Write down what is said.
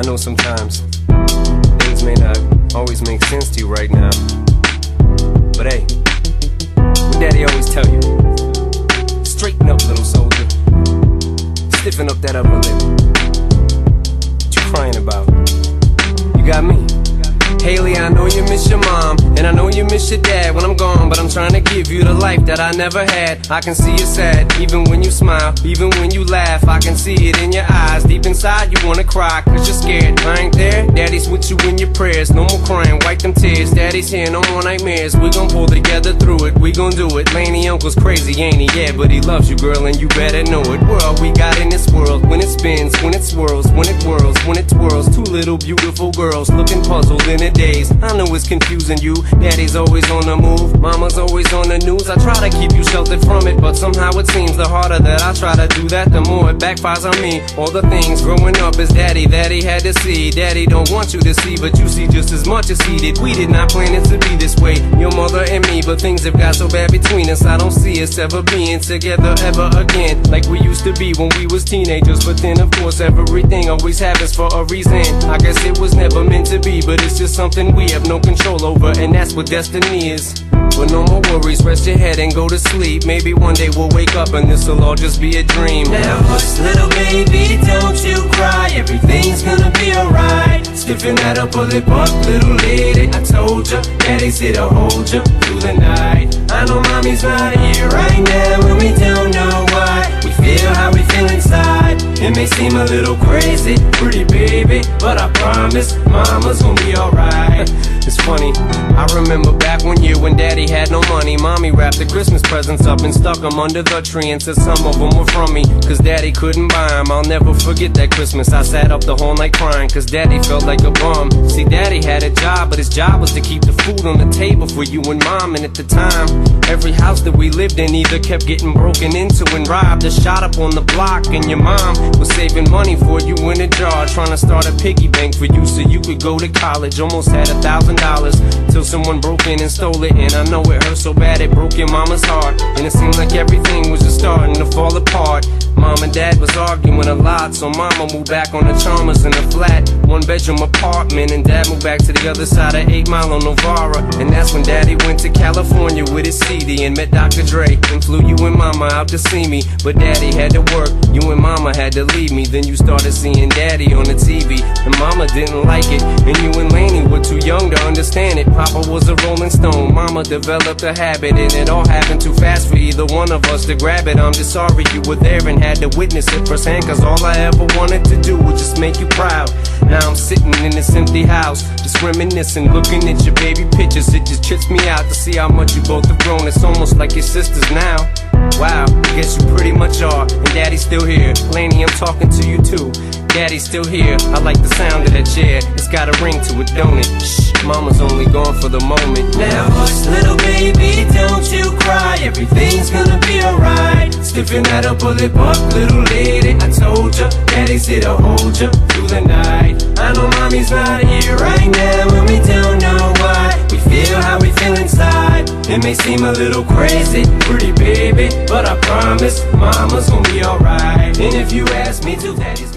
know sometimes things may not always make sense to you right now, but hey, what Daddy always tell you, straighten up, little soldier, stiffen up that upper lip. What you crying about? You got me. Haley, I know you miss your mom, and I know you miss your dad when I'm gone, but I'm trying to give you the life that I never had. I can see you sad, even when you smile, even when you laugh. I can see it in your eyes, deep inside you wanna cry, cause you're scared. I ain't there, Daddy's with you in your prayers. No more crying, wipe them tears. Daddy's here, no more nightmares. We gon' pull together through it, we gon' do it. Laney uncle's crazy, ain't he? Yeah, but he loves you, girl, and you better know it. We're all we got in this world, when it spins, when it swirls, when it whirls, when it twirls. Two little beautiful girls looking puzzled in a daze. I know it's confusing you. Daddy's always on the move, mama's always on the news. I try to keep you sheltered from it, but somehow it seems the harder that I try to do that, the more it backfires on me. All the things growing up as daddy that he had to see, daddy don't want you to see, but you see just as much as he did. We did not plan it to be this way, your mother and me, but things have got so bad between us. I don't see us ever being together ever again, like we used to be when we was teenagers. But then of course everything always happens for a reason. I guess it was never meant to be, but it's just something we have no control over, and that's what destiny is. But no more worries, rest your head and go to sleep. Maybe one day we'll wake up and this'll all just be a dream. Now hush, little baby, don't you cry. Everything's gonna be alright. Stiffen that upper lip up, little lady. I told ya, Daddy's here to hold ya through the night. I know mommy's not here right now, and we don't know why. We feel how we feel inside. It may seem a little crazy, pretty baby, but I promise mama's gonna be alright. It's funny, I remember back one year when Daddy had no money. Mommy wrapped the Christmas presents up and stuck them under the tree and said some of them were from me, cause Daddy couldn't buy them. I'll never forget that Christmas. I sat up the whole night crying, cause Daddy felt like a bum. See, Daddy had a job, but his job was to keep the food on the table for you and Mom. And at the time, every house that we lived in either kept getting broken into and robbed or shot up on the block. And your mom was saving money for you in a jar, trying to start a piggy bank for you so you could go to college. Almost had $1,000 till someone broke in and stole it. And I know it hurt so bad it broke your mama's heart, and it seemed like everything was just starting to fall apart. Mom and Dad was arguing a lot, so Mama moved back on the Chalmers in a flat, one-bedroom apartment, and Dad moved back to the other side of 8 Mile on Novara. And that's when Daddy went to California with his CD and met Dr. Dre and flew you and Mama out to see me. But Daddy had to work, you and Mama had to leave me. Then you started seeing Daddy on the TV, and Mama didn't like it, and you and Laney were too young to understand it. Papa was a Rolling Stone, Mama developed a habit, and it all happened too fast for either one of us to grab it. I'm just sorry you were there and had to witness it firsthand, cause all I ever wanted to do was just make you proud. Now I'm sitting in this empty house, just reminiscing, looking at your baby pictures. It just trips me out to see how much you both have grown. It's almost like your sisters now. Wow, I guess you pretty much are, and Daddy's still here. Laney, I'm talking to you too. Daddy's still here, I like the sound of that chair. It's got a ring to it, don't it? Shh, Mama's only gone for the moment. Now hush, little baby, don't you cry. Everything's gonna be alright. Stiffen that upper lip up, little lady. I told ya, Daddy's here to hold ya through the night. I know mommy's not here right now, and we don't know why. We feel how we feel inside. It may seem a little crazy, pretty baby, but I promise mama's gonna be alright. And if you ask me to, Daddy's